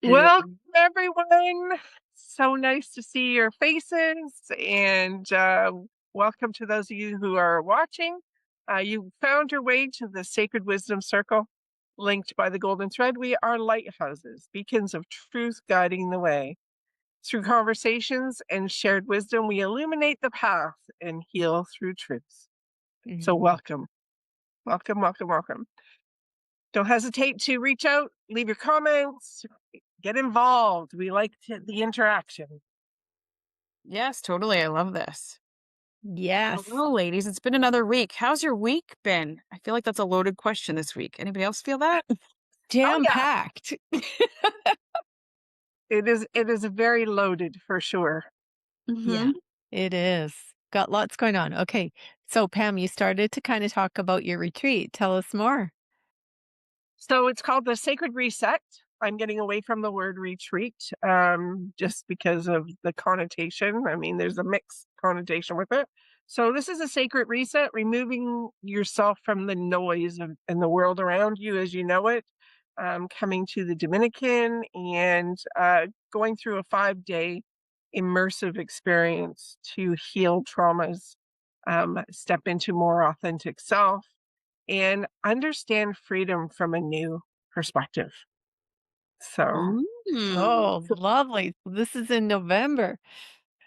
Welcome, everyone. So nice to see your faces, and welcome to those of you who are watching. You found your way to the Sacred Wisdom Circle, linked by the golden thread. We are lighthouses, beacons of truth guiding the way. Through conversations and shared wisdom, we illuminate the path and heal through truth. So Mhm. welcome, welcome, welcome, welcome. Don't hesitate to reach out, leave your comments, get involved. We like the interaction. Yes, totally. I love this. Yes. Hello, ladies. It's been another week. How's your week been? I feel like that's a loaded question this week. Anybody else feel that? Oh yeah, Jam-packed. it is very loaded for sure. Yeah, Hmm. it is. Got lots going on. Okay. So Pam, you started to kind of talk about your retreat. Tell us more. So it's called the Sacred Reset. I'm getting away from the word retreat, just because of the connotation. I mean, there's a mixed connotation with it. So this is a sacred reset, removing yourself from the noise and the world around you as you know it. Coming to the Dominican and going through a 5-day immersive experience to heal traumas, step into more authentic self, and understand freedom from a new perspective. So, Mm. Oh, lovely. This is in November.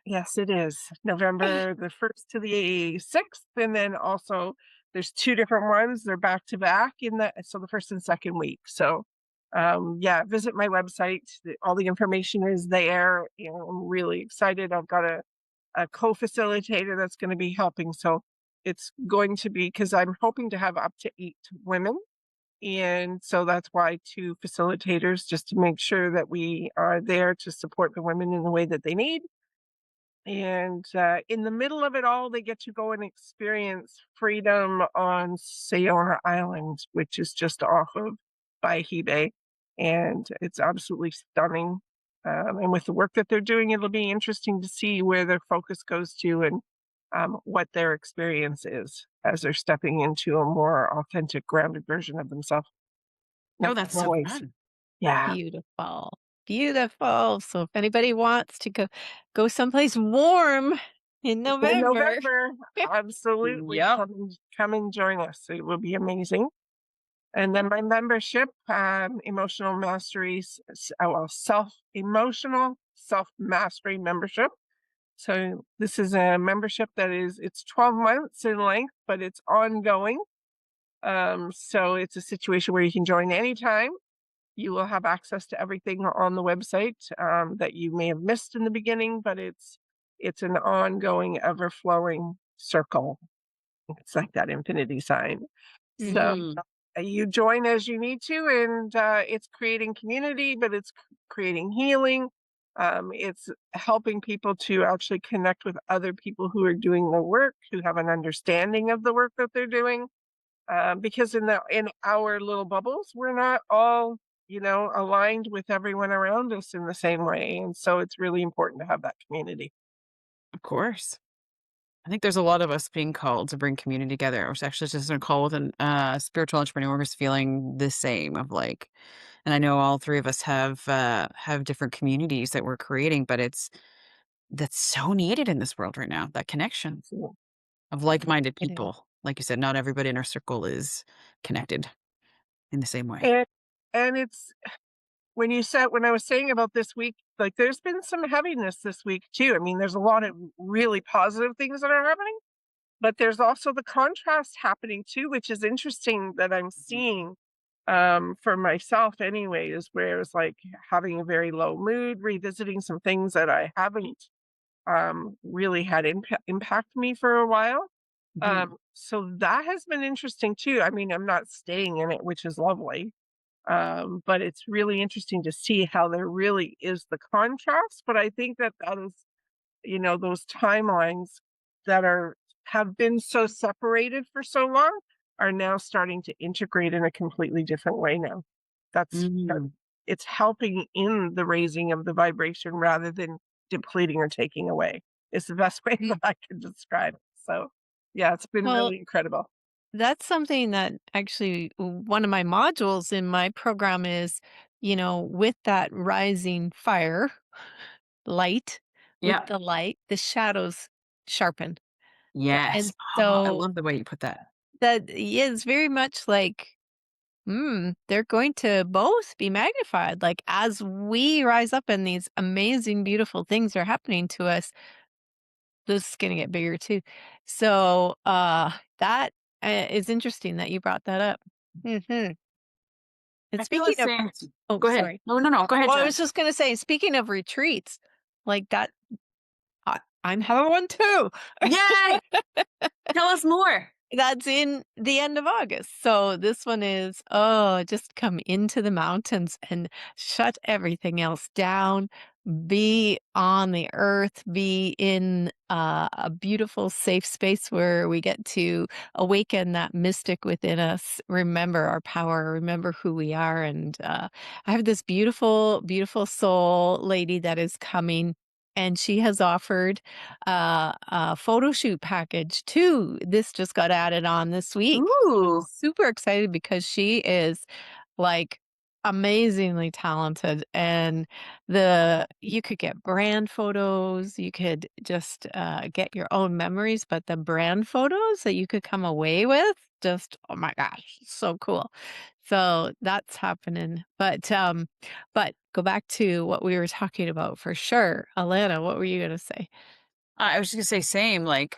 yes, it is November the 1st to the 6th. And then also there's two different ones. They're back to back so the first and second week. So, yeah, visit my website. All the information is there. I'm really excited. I've got a co-facilitator that's going to be helping. So it's going to be, because I'm hoping to have up to 8 women. And so that's why two facilitators, just to make sure that we are there to support the women in the way that they need. And in the middle of it all, they get to go and experience freedom on Sayona Island, which is just off of Baihibe. And it's absolutely stunning. And with the work that they're doing, it'll be interesting to see where their focus goes to and what their experience is as they're stepping into a more authentic, grounded version of themselves. Oh, Yep, that's can't so wait. fun. Yeah. Beautiful. Beautiful. So if anybody wants to go someplace warm in In November. November, absolutely Yep. come and join us. It will be amazing. And then my membership, emotional mastery, emotional self mastery membership. So this is a membership it's 12 months in length, but it's ongoing. So it's a situation where you can join anytime. You will have access to everything on the website that you may have missed in the beginning, but it's an ongoing, ever flowing circle. It's like that infinity sign. So Mm. you join as you need to, and it's creating community, but it's creating healing. It's helping people to actually connect with other people who are doing the work, who have an understanding of the work that they're doing. Because in our little bubbles, we're not all aligned with everyone around us in the same way, and so it's really important to have that community. Of course. I think there's a lot of us being called to bring community together. I was actually just on a call with a spiritual entrepreneur who's feeling the same of like, and I know all three of us have different communities that we're creating, but that's so needed in this world right now. That connection So, of like-minded It is. people. Like you said, not everybody in our circle is connected in the same way. and and it's when I was saying about this week, like there's been some heaviness this week too. I mean, there's a lot of really positive things that are happening, but there's also the contrast happening too, which is interesting that I'm seeing for myself anyways, where it's like having a very low mood, revisiting some things that I haven't really had impact me for a while. Mhm. So that has been interesting too. I mean, I'm not staying in it, which is lovely. But it's really interesting to see how there really is the contrast. But I think that is, those timelines that have been so separated for so long are now starting to integrate in a completely different way now. That Mm. it's helping in the raising of the vibration rather than depleting or taking away. It's the best way that I can describe it. So yeah, it's been Well, really incredible. that's something that actually one of my modules in my program is with that rising fire light, with Yeah. the light, the shadows sharpen. And Yes. Oh, I so love the way you put that. that is very much like, they're going to both be magnified. Like as we rise up and these amazing, beautiful things are happening to us, this is going to get bigger too. So that is interesting that you brought that up. Hmm. And I feel the speaking of, same. oh, Go ahead. sorry. No, no, no. Go ahead, Well, I Jen. was just going to say, speaking of retreats, like that, I'm having one too. Yay! Tell us more. That's in the end of August. So this one is, oh, just come into the mountains and shut everything else down. Be on the earth, be in a beautiful, safe space where we get to awaken that mystic within us, remember our power, remember who we are. And I have this beautiful, beautiful soul lady that is coming. And she has offered a photo shoot package too. This just got added on this week. So I'm Ooh. super excited because she is like amazingly talented, and the you could get brand photos, you could just get your own memories, but the brand photos that you could come away with, just oh my gosh, so cool. So that's happening. But go back to what we were talking about for sure. Alana, what were you gonna say? I was just gonna say same, like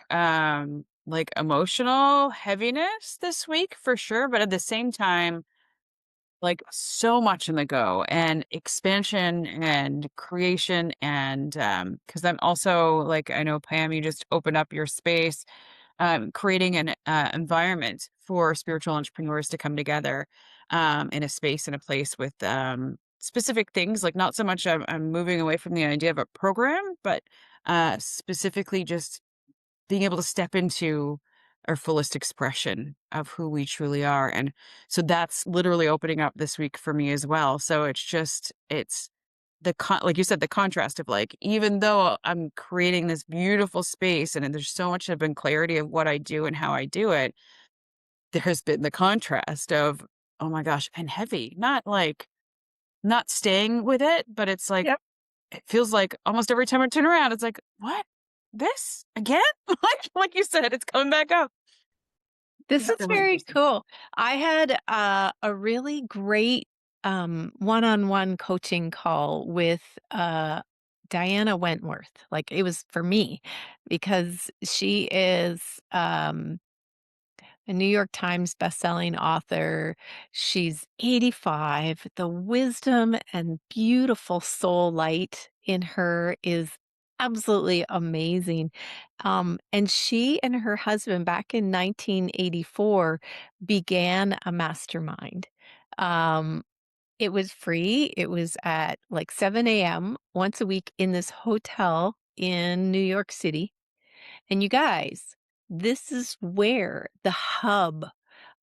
emotional heaviness this week for sure, but at the same time, like so much in the go and expansion and creation and because I'm also like I know Pam, you just opened up your space, creating an environment for spiritual entrepreneurs to come together in a space and a place with specific things. Like not so much I'm moving away from the idea of a program, but specifically just being able to step into our fullest expression of who we truly are. And so that's literally opening up this week for me as well. So it's like you said, the contrast of like, even though I'm creating this beautiful space and there's so much of in clarity of what I do and how I do it, there's been the contrast of, oh my gosh, and heavy, not staying with it, but it's like, Yep. it feels like almost every time I turn around, it's like, "What? This again?" Like you said, it's coming back up. This It's is really very interesting. cool. I had a really great one-on-one coaching call with Diana Wentworth. Like it was for me because she is a New York Times bestselling author. She's 85. The wisdom and beautiful soul light in her is absolutely amazing. And she and her husband back in 1984 began a mastermind. Um, it was free. It was at like 7 a.m. once a week in this hotel in New York City. And you guys, this is where the hub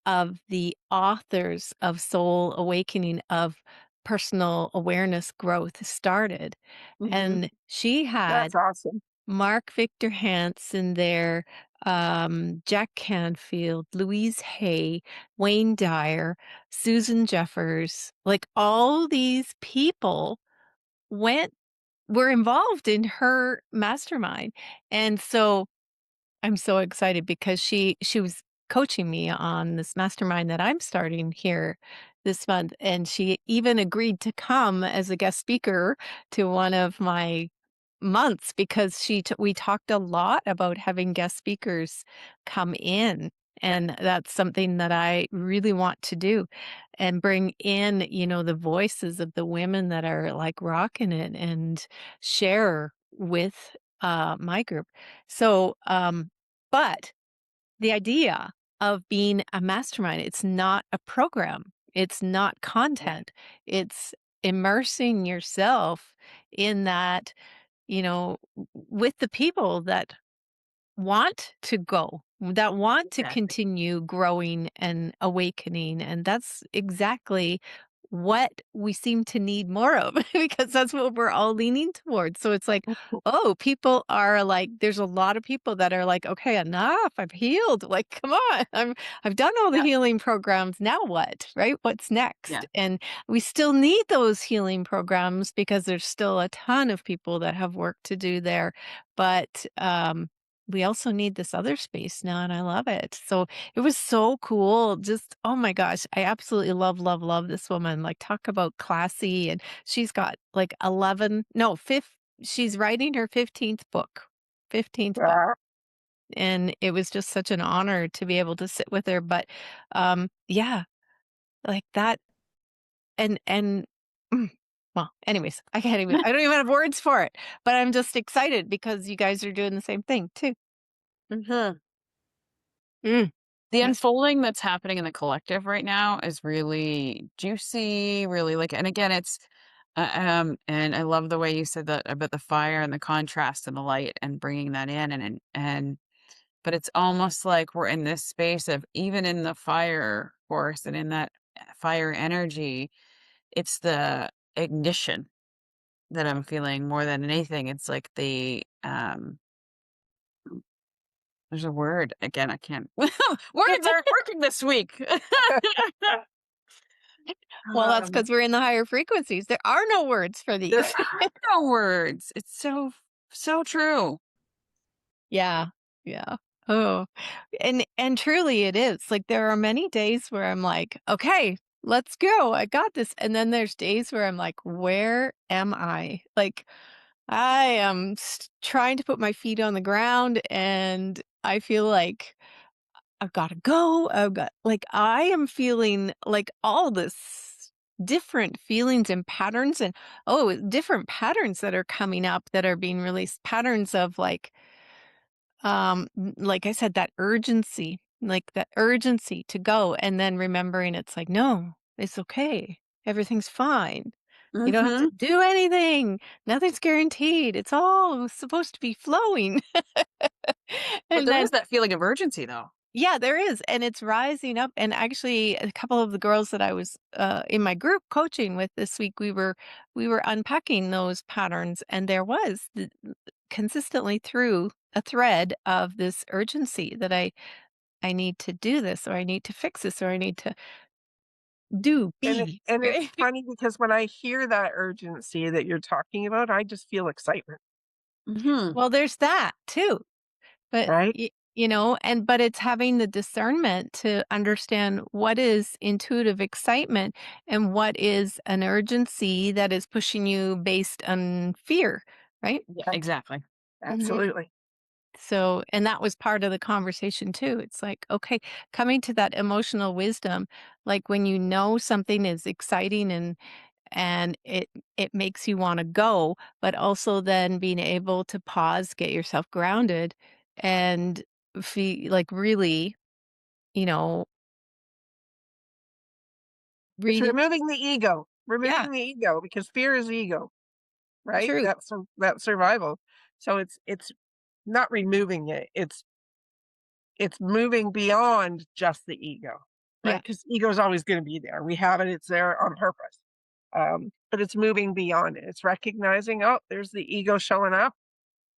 of the authors of Soul Awakening, of personal awareness growth started. Mhm. And she That's had awesome. Mark Victor Hansen there, Jack Canfield, Louise Hay, Wayne Dyer, Susan Jeffers, like all these people went were involved in her mastermind. And so I'm so excited because she was coaching me on this mastermind that I'm starting here this month, and she even agreed to come as a guest speaker to one of my months because we talked a lot about having guest speakers come in, and that's something that I really want to do and bring in, the voices of the women that are like rocking it and share with my group. So, but the idea of being a mastermind, it's not a program. It's not content. It's immersing yourself in that, with the people that want to go, that want to Exactly. continue growing and awakening. And that's exactly what we seem to need more of because that's what we're all leaning towards. So it's like, oh, people are like, there's a lot of people that are like, okay, enough. I've healed. Like, come on. I've done all the Yeah. healing programs. Now what? Right? What's Yeah. next? And we still need those healing programs because there's still a ton of people that have work to do there. But we also need this other space now, and I love it. So it was so cool. Just, oh my gosh, I absolutely love, love, love this woman. Like, talk about classy. And she's got like 11, no, fifth, she's writing her 15th book, 15th book. Ah, And it was just such an honor to be able to sit with her. But yeah, like that. And, mm, well, anyways, I don't even have words for it, but I'm just excited because you guys are doing the same thing too. Mhm. Mm, The yeah. unfolding that's happening in the collective right now is really juicy, really like, and again, it's, and I love the way you said that about the fire and the contrast and the light and bringing that in but it's almost like we're in this space of even in the fire force and in that fire energy, it's the ignition that I'm feeling more than anything. It's like there's a word again. I can't. Words aren't working this week. Well, that's um, because 'cause we're in the higher frequencies. There are no words for there these. are no words. It's so true. Yeah, yeah. Oh, and truly it is. Like, there are many days where I'm like, "Okay, let's go. I got this." And then there's days where I'm like, "Where am I?" Like, I am trying to put my feet on the ground, and I feel like I've gotta go. I've got like, I am feeling like all this different feelings and patterns and, oh, different patterns that are coming up that are being released. Patterns of like I said, like that urgency to go, and then remembering it's like, "No, it's okay. Everything's fine. You don't have to Hmm. do anything. Nothing's guaranteed. It's all supposed to be flowing." But And there then is that feeling of urgency, though. yeah, there is, and it's rising up, and actually, a couple of the girls that I was, in my group coaching with this week, we were unpacking those patterns, and there was consistently through a thread of this urgency that I need to do this, or I need to fix this, or I need to be, and it's right? funny because when I hear that urgency that you're talking about, I just feel excitement, Hmm. Well, there's that too. But, right? but it's having the discernment to understand what is intuitive excitement and what is an urgency that is pushing you based on fear, right? Yeah, Yeah, exactly. Mhm. absolutely. So, and that was part of the conversation too. It's like, okay, coming to that emotional wisdom, like when you know something is exciting and it makes you want to go, but also then being able to pause, get yourself grounded and feel like really, you know, It's really, removing the ego, yeah, because fear is ego, right? true. That's survival. So it's not removing it. It's moving beyond just the ego, right? Yeah. Because ego is always going to be there. We have it. It's there on purpose. But it's moving beyond it. It's recognizing, oh, there's the ego showing up,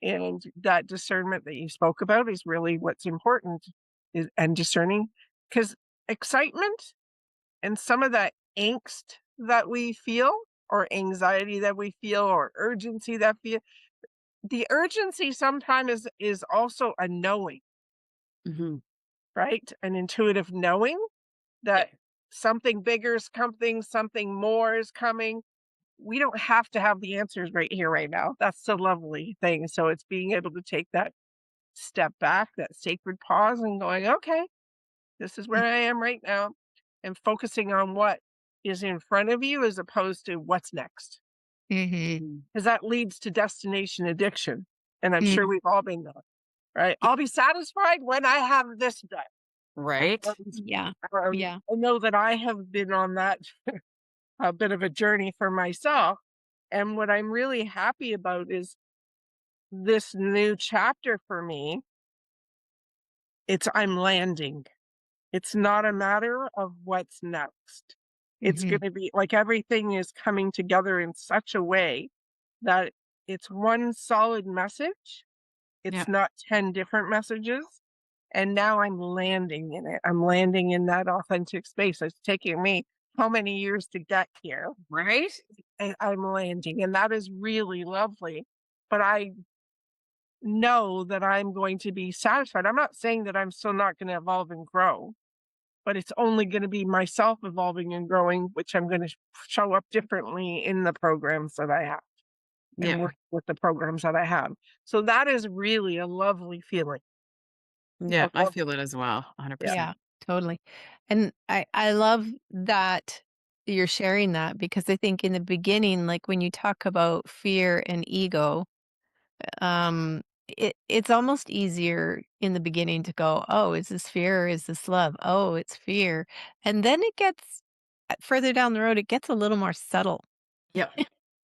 and that discernment that you spoke about is really what's important, and discerning, because excitement and some of that angst that we feel, or anxiety that we feel, or urgency that feel, the urgency sometimes is also a knowing, Hmm. right? An intuitive knowing Yeah. that something bigger is coming, something more is coming. We don't have to have the answers right here, right now. That's the lovely thing. So it's being able to take that step back, that sacred pause, and going, okay, this is where I am right now, and focusing on what is in front of you as opposed to what's next. Mm-hmm. Because that leads to destination addiction. And I'm sure we've all been there, right? I'll be satisfied when I have this done. Right. And, Yeah. Yeah. I know that I have been on that a bit of a journey for myself. And what I'm really happy about is this new chapter for me. I'm landing. It's not a matter of what's next. It's Mhm. gonna be like everything is coming together in such a way that it's one solid message. Yeah. It's not 10 different messages. And now I'm landing in it. I'm landing in that authentic space. It's taking me how many years to get here? Right? And I'm landing, and that is really lovely. But I know that I'm going to be satisfied. I'm not saying that I'm still not going to evolve and grow, but it's only going to be myself evolving and growing, which I'm going to show up differently in the programs that I have and Yeah. work with the programs that I have. So that is really a lovely feeling. Yeah, A I lov- feel it as well, yeah. 100%. Yeah, totally. And I love that you're sharing that because I think in the beginning, like when you talk about fear and ego, it's almost easier in the beginning to go, "Oh, is this fear or is this love? Oh, it's fear." And then it gets further down the road, it gets a little more subtle. Yep.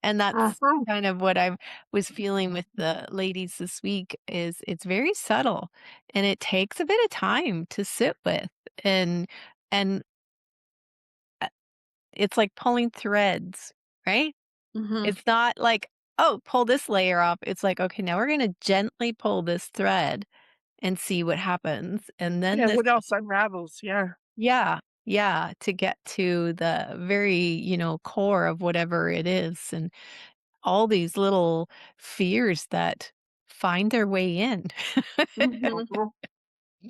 And that's Mhm. kind of what I was feeling with the ladies this week is it's very subtle and it takes a bit of time to sit with and and uh, it's like pulling threads, right? Mhm. It's not like, "Oh, pull this layer off." It's like, "Okay, now we're gonna gently pull this thread and see what happens." And then Yeah. this What else unravels? Yeah. yeah, yeah, to get to the very, core of whatever it is and all these little fears that find their way in. Mhm. Mhm.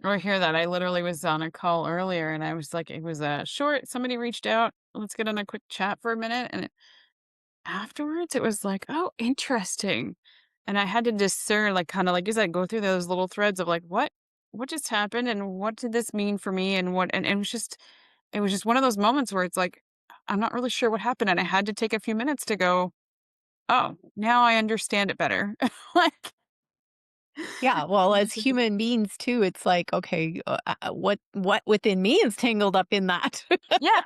Oh, I hear that. I literally was on a call earlier and I was like, it was short. Somebody reached out. Let's get on a quick chat for a minute. And afterwards, it was like, oh, interesting. And I had to discern, like, kind of like you said, go through those little threads of like, what just happened and what did this mean for me? And and it was just one of those moments where it's like, I'm not really sure what happened. And I had to take a few minutes to go, oh, now I understand it better. Like, Yeah, well, as human beings too, it's like, okay, what within me is tangled up in that? yeah.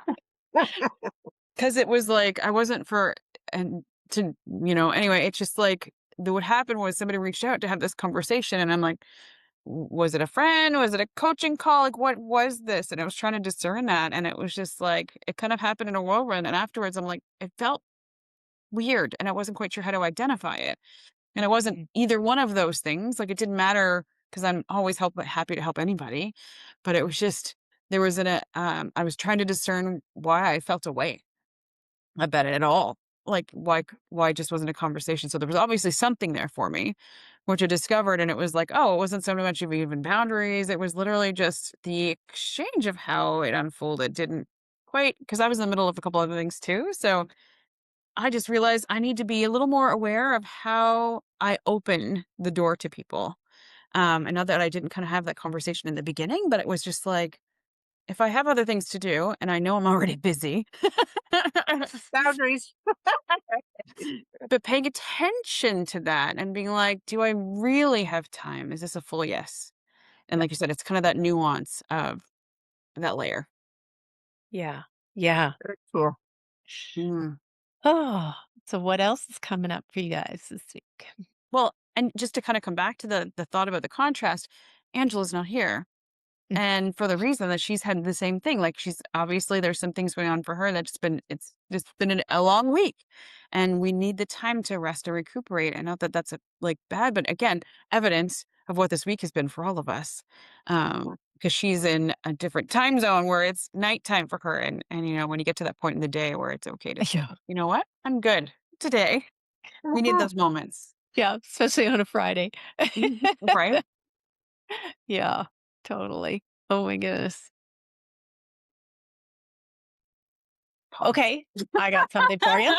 'Cause it was like, I wasn't for and to anyway, it's just like what happened was somebody reached out to have this conversation, and I'm like, Was it a friend? Was it a coaching call? Like, what was this?" And I was trying to discern that, and it was just like, it kind of happened in a whirlwind, and afterwards, I'm like, it felt weird, and I wasn't quite sure how to identify it. And it wasn't Mm. either one of those things, like, it didn't matter because 'cause I'm always happy to help anybody, but it was just there was I was trying to discern why I felt away. I bet it at all. Like, why it just wasn't a conversation? So there was obviously something there for me, which I discovered, and it was like, oh, it wasn't so much of even boundaries. It was literally just the exchange of how it unfolded didn't quite because I was in the middle of a couple other things too. So I just realized I need to be a little more aware of how I open the door to people. And not that I didn't kind of have that conversation in the beginning, but it was just like, if I have other things to do and I know I'm already busy, Boundaries. but paying attention to that and being like, do I really have time? Is this a full yes? And Yeah. like you said, it's kind of that nuance of that layer. Yeah. Yeah. Very cool. Mm. Oh, so what else is coming up for you guys this week? Well, and just to kind of come back to the thought about the contrast, Angela's not here. Mm. And for the reason that she's had the same thing, like she's obviously there's some things going on for her it's just been a long week, and we need the time to rest and recuperate. And not that that's like bad, but again, evidence of what this week has been for all of us, Mhm. because she's in a different time zone where it's nighttime for her, and when you get to that point in the day where it's okay to say, Yeah. you know what, I'm good today. We need Mhm. those moments, Yeah, especially on a Friday. Mhm. Right? Yeah, totally. Oh my goodness. Pause. Okay, I got something for you.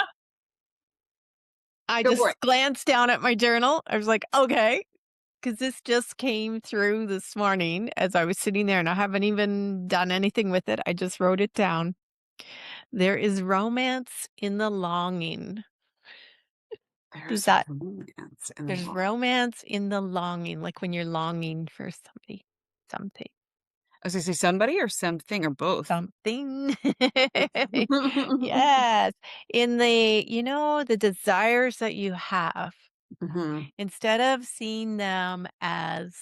I Go for it. just glanced down at my journal. I was like, "Okay," because this just came through this morning as I was sitting there, and I haven't even done anything with it. I just wrote it down. There is romance in the longing. Does There's that romance in the there's law. romance in the longing, like when you're longing for somebody, something, I was gonna say somebody or something or both. something. Yes, in the desires that you have, Mhm. instead of seeing them as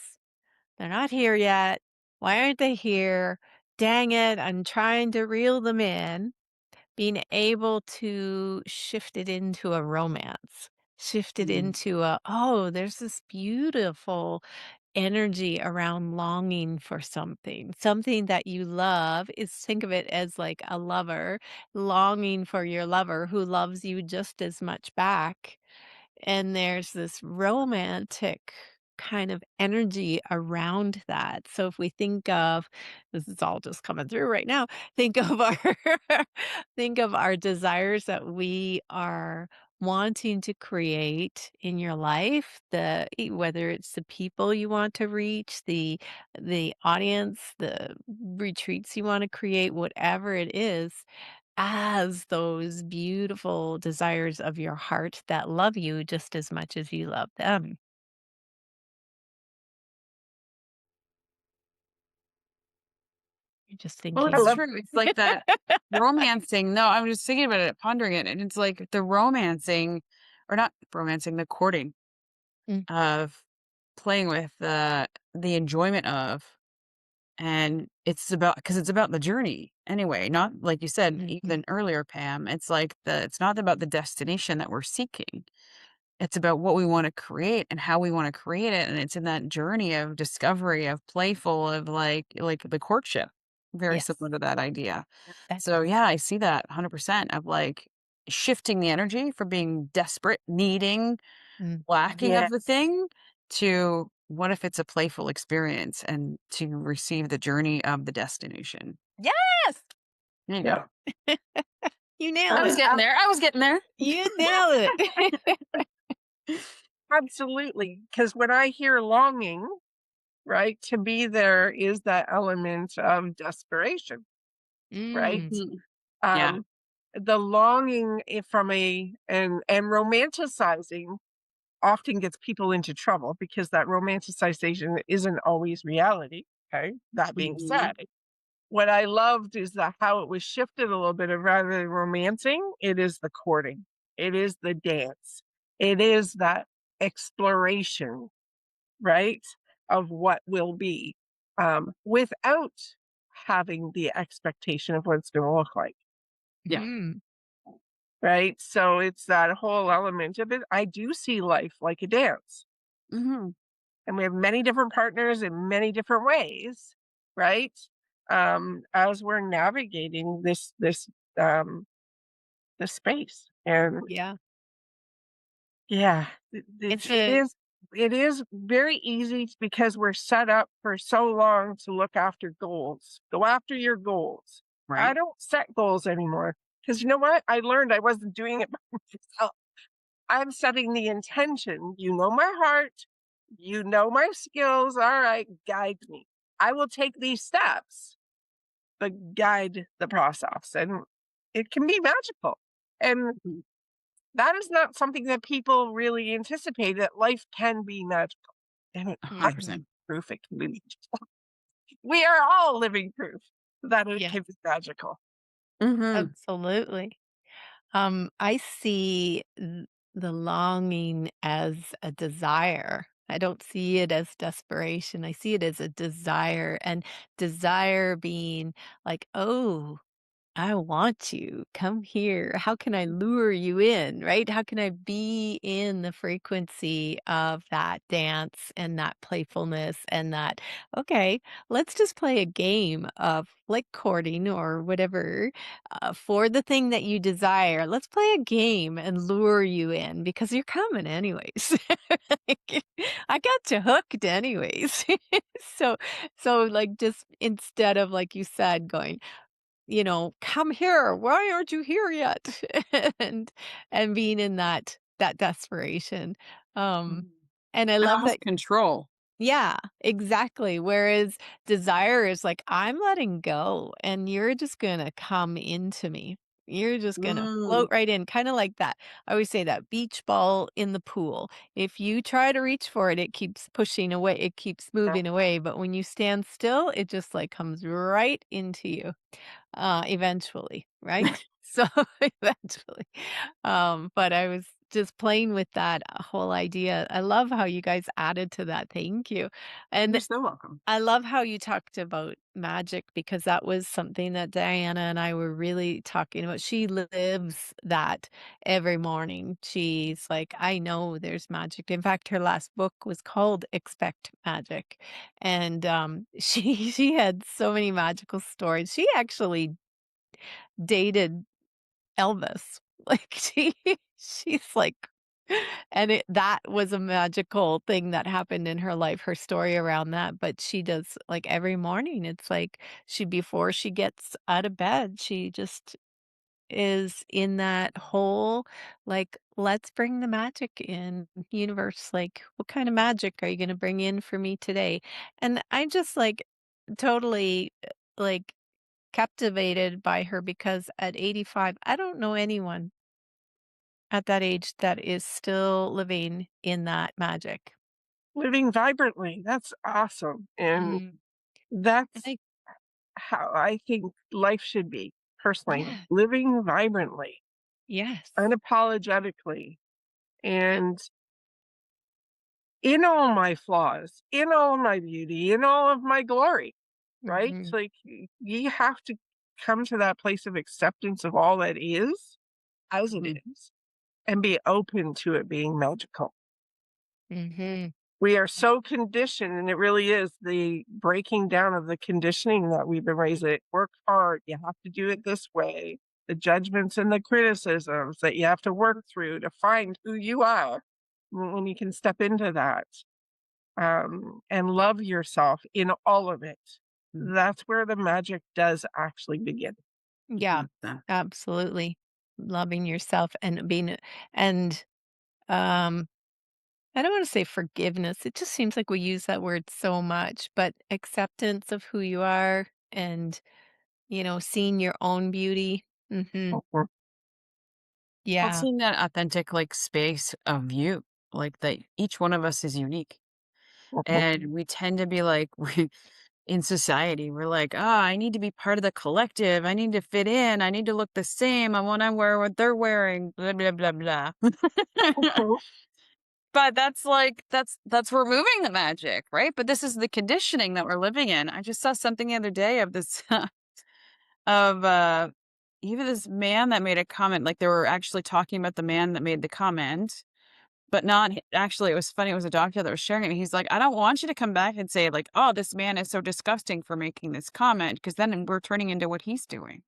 they're not here yet. Why aren't they here? Dang it, I'm trying to reel them in. being able to shift it into a romance, shift it Mm. into a, oh, there's this beautiful energy around longing for something, something that you love is think of it as like a lover longing for your lover who loves you just as much back. And there's this romantic kind of energy around that. So if we think of this is all just coming through right now. Think of our think of our desires that we are wanting to create in your life, whether it's the people you want to reach, the audience, the retreats you want to create, whatever it is, as those beautiful desires of your heart that love you just as much as you love them. Just Well, I thinking it's of love true. It's like that romancing. No, I'm just thinking about it, pondering it, and it's like the romancing, or not romancing, the courting Mm, of playing with the enjoyment of, and it's about because it's about the journey anyway. Not like you said mhm. even earlier, Pam. It's like it's not about the destination that we're seeking. It's about what we wanna create and how we wanna create it, and it's in that journey of discovery, of playful, of like the courtship, very Yes. similar to that idea. That So, yeah, I see that 100% of, like, shifting the energy from being desperate, needing, mm, lacking yeah, of the thing, to what if it's a playful experience and to receive the journey of the destination. yes! There you yeah. go. You I nailed was it. getting there, I was getting there. You nailed it. Absolutely. Because when I hear longing, right, to be there is that element of desperation, right? Mm, Mhm. Yeah. Um, the longing from and romanticizing often gets people into trouble because that romanticization isn't always reality. Okay. That being said, Mhm. what I loved is that how it was shifted a little bit of rather than romancing, it is the courting, it is the dance, it is that exploration, right, of what will be, without having the expectation of what it's going to look like, Yeah. mhm. right? So it's that whole element of it. I do see life like a dance, Mhm. and we have many different partners in many different ways, right? As we're navigating um, this space, and Yeah. yeah, It's it a is very easy because we're set up for so long to look after goals. Go after your goals. I Right. don't set goals anymore because you know what? I learned I wasn't doing it by myself. I'm setting the intention. You know my heart. You know my skills. All right, guide me. I will take these steps, but guide the process. And it can be magical. And Mhm. that is not something that people really anticipate that life can be magical. And I mhm. 100%. proof it can be magical. We are all living proof that it Yes, can be magical. Mhm. absolutely. I see the longing as a desire. I don't see it as desperation. I see it as a desire, and desire being like, oh, I want you. Come here. How can I lure you in, right? How can I be in the frequency of that dance and that playfulness and that, okay, let's just play a game of like courting or whatever for the thing that you desire. Let's play a game and lure you in because you're coming anyways. Like, I got you hooked anyways. so, so like just instead of like you said, going, "Come here. Why aren't you here yet?" And and being in that desperation. Um, Mhm. and I And love that. almost control. Yeah, exactly. Whereas desire is like, I'm letting go and you're just gonna come into me. You're just gonna Mm. float right in, kind of like that. I always say that beach ball in the pool. If you try to reach for it, it keeps pushing away, it keeps moving away. But when you stand still, it just like comes right into you eventually, right? So eventually. But I was just playing with that whole idea. I love how you guys added to that. Thank you. You're And so welcome. I love how you talked about magic because that was something that Diana and I were really talking about. She lives that every morning. She's like, I know there's magic. In fact, her last book was called Expect Magic. And she had so many magical stories. She actually dated Elvis. Like, she's like and that was a magical thing that happened in her life, her story around that, but she does like, every morning, it's like she before she gets out of bed, she just is in that whole, like, "Let's bring the magic in, universe, like, what kind of magic are you gonna bring in for me today?" And I'm just, like, totally, like, captivated by her because at 85, I don't know anyone at that age that is still living in that magic. Living vibrantly, that's awesome, and Mm, and that's I how I think life should be, personally, yeah, living vibrantly, yes. unapologetically, and in all my flaws, in all my beauty, in all of my glory, right? Mhm, Like, you have to come to that place of acceptance of all that is, as it mhm, is, and be open to it being magical. mhm. We are so conditioned, and it really is the breaking down of the conditioning that we've been raised that work hard, you have to do it this way, the judgments and the criticisms that you have to work through to find who you are when you can step into that, and love yourself in all of it. Mm, That's where the magic does actually begin. Yeah, love that. absolutely. Loving yourself and being and, um, I don't wanna say forgiveness, it just seems like we use that word so much, but acceptance of who you are and, seeing your own beauty. Mhm. Mhm, Well, Yeah. seeing that authentic, like, space of you, like, that each one of us is unique. mhm, And we tend to be like, we in society, we're like, "Ah, I need to be part of the collective. I need to fit in. I need to look the same. I wanna wear what they're wearing, blah, blah, blah, blah." mhm. But that's like that's removing the magic, right? But this is the conditioning that we're living in. I just saw something the other day of this of, even this man that made a comment, like, they were actually talking about the man that made the comment, but not actually, it was funny, it was a doctor that was sharing it, and he's like, "I don't want you to come back and say, like, 'Oh, this man is so disgusting for making this comment,' because then we're turning into what he's doing."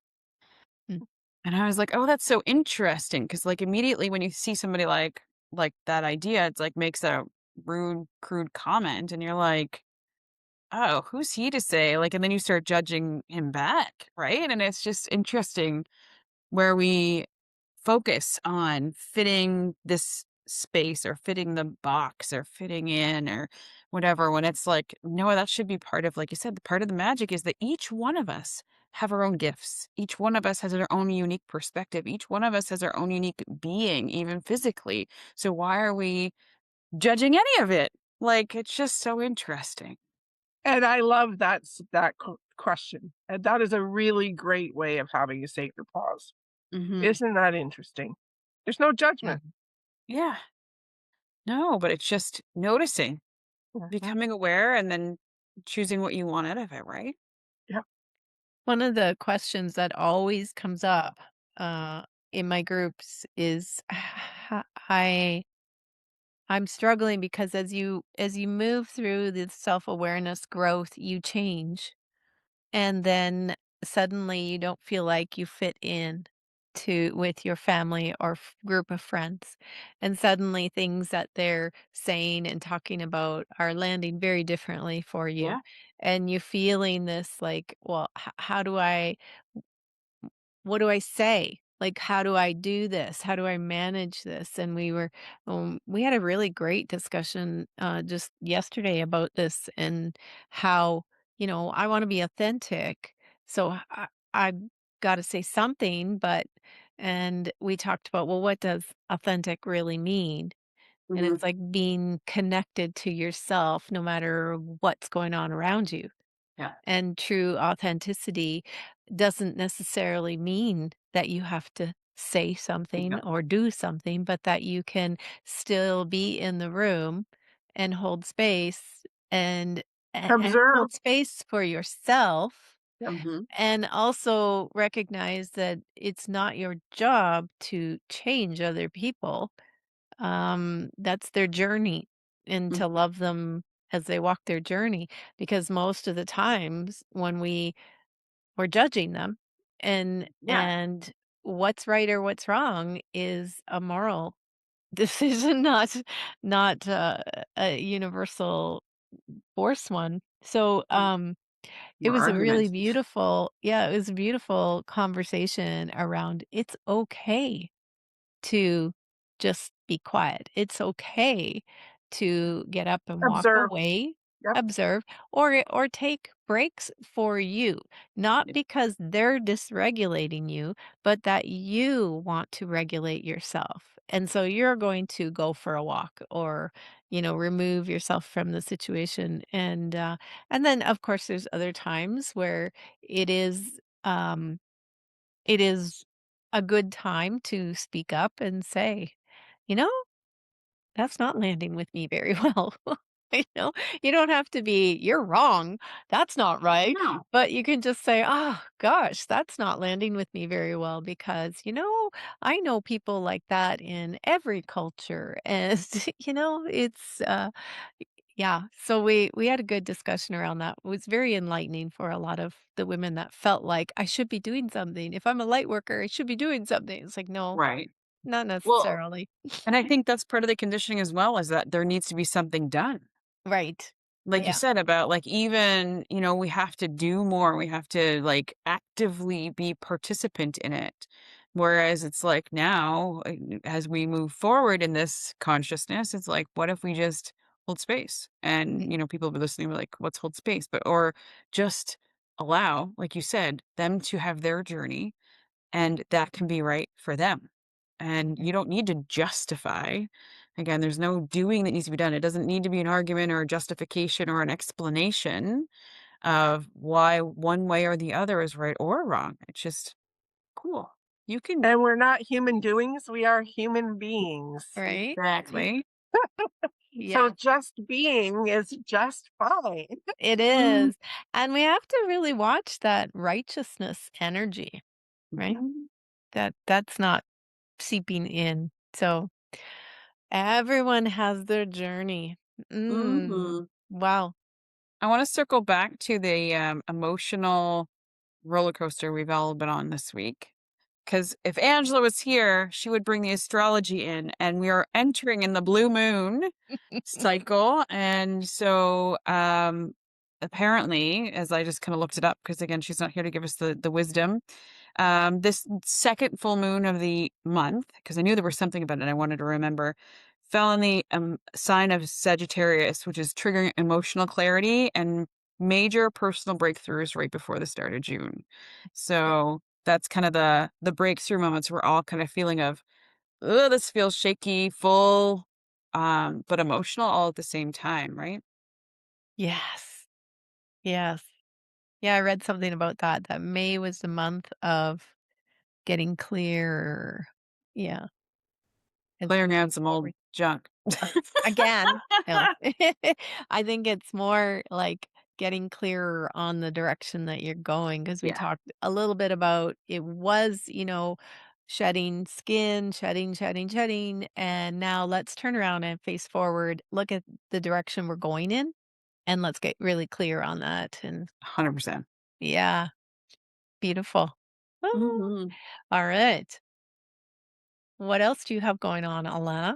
Mm, And I was like, "Oh, that's so interesting," because, like, immediately when you see somebody like that idea, it's like makes a rude, crude comment, and you're like, "Oh, who's he to say?" Like, and then you start judging him back, right? And it's just interesting where we focus on fitting this space or fitting the box or fitting in or whatever when it's like no, that should be part of, like you said, the part of the magic is that each one of us have our own gifts, each one of us has our own unique perspective, each one of us has our own unique being, even physically. So why are we judging any of it? Like, it's just so interesting. And I love that question, and that is a really great way of having a sacred pause. Hmm. Isn't that interesting? There's no yeah. judgment. Yeah, no, but it's just noticing, Mhm. becoming aware, and then choosing what you want out of it, right? Yeah. One of the questions that always comes up, uh, in my groups is I'm struggling because as you move through the self-awareness growth, you change. And then suddenly you don't feel like you fit in to with your family or group of friends. And suddenly things that they're saying and talking about are landing very differently for you. Yeah. And you feeling this like, well, how do I what do I say? Like, how do I do this? How do I manage this? And we had a really great discussion just yesterday about this and how, I want to be authentic. So I've got to say something, and we talked about, well, what does authentic really mean? And Mhm. it's like being connected to yourself no matter what's going on around you. Yeah. And true authenticity doesn't necessarily mean that you have to say something Yeah. or do something, but that you can still be in the room and hold space and and Observe. hold space for yourself Yep. Mhm. and also recognize that it's not your job to change other people. That's their journey and Mm. to love them as they walk their journey because most of the times when we're judging them Yeah. and what's right or what's wrong is a moral decision, not a universal force one. So, Mm. it Your was a really argument. beautiful yeah, it was a beautiful conversation around it's okay to just be quiet. It's okay to get up and walk Observe. away, Yep. observe, or take breaks for you, not Yep. because they're dysregulating you, but that you want to regulate yourself. And so you're going to go for a walk or, remove yourself from the situation. And then of course there's other times where it is um it is a good time to speak up and say, "You know, that's not landing with me very well." You know, you don't have to be, "You're wrong. That's not right." No. But you can just say, "Oh, gosh, that's not landing with me very well because, I know people like that in every culture." And, yeah, so we had a good discussion around that. It was very enlightening for a lot of the women that felt like, "I should be doing something. If I'm a light worker, I should be doing something." It's like, "No, Right. not Well, necessarily." and I think that's part of the conditioning as well is that there needs to be something done. Right. Like you Yeah. said about like even, we have to do more. We have to like actively be participant in it. Whereas it's like now, as we move forward in this consciousness, it's like, what if we just hold space? And, Mm, people be listening, were like, what's hold space? But, or just allow, like you said, them to have their journey and that can be right for them. And you don't need to justify. Again, there's no doing that needs to be done. It doesn't need to be an argument or a justification or an explanation of why one way or the other is right or wrong. It's just cool. You can And we're not human doings, we are human beings. right? exactly. So Yeah, just being is just fine. it Mhm. is. And we have to really watch that righteousness energy, right? Mhm. That's not seeping in. So everyone has their journey. Mhm. Wow. I want to circle back to the emotional roller coaster we've all been on this week. Because if Angela was here, she would bring the astrology in, and we are entering in the blue moon cycle. And so, apparently, as I just kind of looked it up, because again, she's not here to give us the wisdom. This second full moon of the month, because I knew there was something about it I wanted to remember, fell in the sign of Sagittarius, which is triggering emotional clarity and major personal breakthroughs right before the start of June. So that's kind of the breakthrough moments we're all kind of feeling of, oh, this feels shaky, full, but emotional all at the same time, right? Yes. Yes. Yeah, I read something about that May was the month of getting clear. Yeah, as we Clearing move out some old forward. junk. Again, no. I think it's more like getting clearer on the direction that you're going because we Yeah, talked a little bit about it was, shedding skin, shedding, and now let's turn around and face forward, look at the direction we're going in, and let's get really clear on that. And 100%. yeah, beautiful. Ah, Mhm. all right. What else do you have going on, Alana?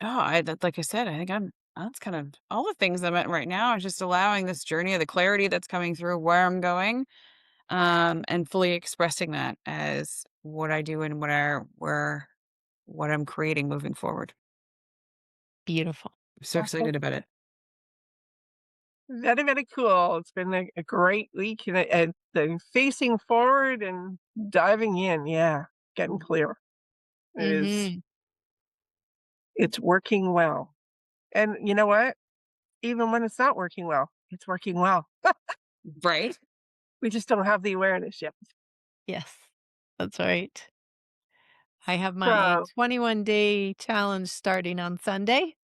Oh, like I said, I think that's kind of all the things I'm at right now is just allowing this journey of the clarity that's coming through where I'm going, and fully expressing that as what I do and what I'm creating moving forward. Beautiful. I'm so excited about it. Very, very cool. It's been a great week and then facing forward and diving in. Yeah, getting Mm. clear. It is, Mhm. it's working well. And you know what? Even when it's not working well, it's working well. Right? We just don't have the awareness yet. Yes, that's right. I have my So 21-day challenge starting on Sunday.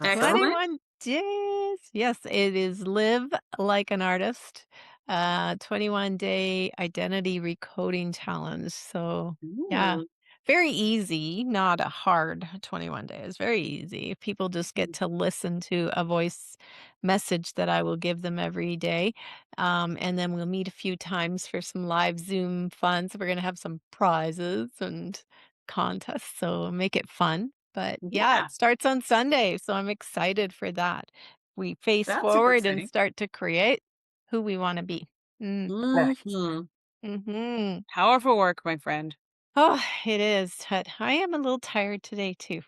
Excellent. excellent. 21 days. Yes, it is Live Like an Artist, 21-day identity recoding challenge. So, yeah, Ooh. very easy, not a hard 21 days. Very easy. People just get to listen to a voice message that I will give them every day. And then we'll meet a few times for some live Zoom fun. So, we're going to have some prizes and contests. So, make it fun. But yeah, Yeah, it starts on Sunday, so I'm excited for that. We face that's super forward and exciting. start to create who we wanna be. Mm, Next. Mhm. mhm. Powerful work, my friend. Oh, it is, but I am a little tired today too.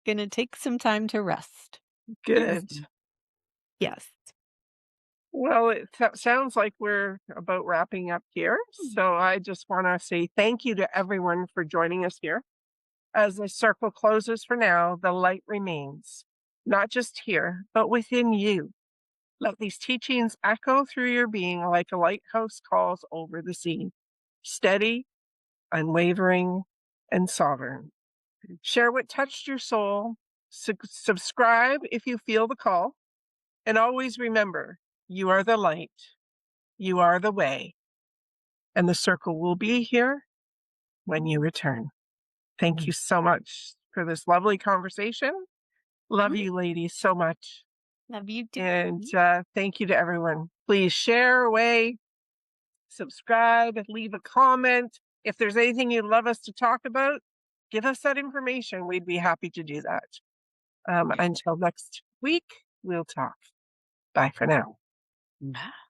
Gonna take some time to rest. Good. Beautiful. Yes. Well, it sounds like we're about wrapping up here. Mm. So I just want to say thank you to everyone for joining us here. As the circle closes for now, the light remains, not just here, but within you. Let these teachings echo through your being like a lighthouse calls over the sea, steady, unwavering, and sovereign. Share what touched your soul. Subscribe if you feel the call. And always remember, you are the light, you are the way, and the circle will be here when you return. Thank you Mhm. so much for this lovely conversation. Love Mhm. you, ladies, so much. Love you too. And thank you to everyone. Please share away, subscribe, leave a comment. If there's anything you'd love us to talk about, give us that information. We'd be happy to do that. Until next week, we'll talk. Bye for now. Bye.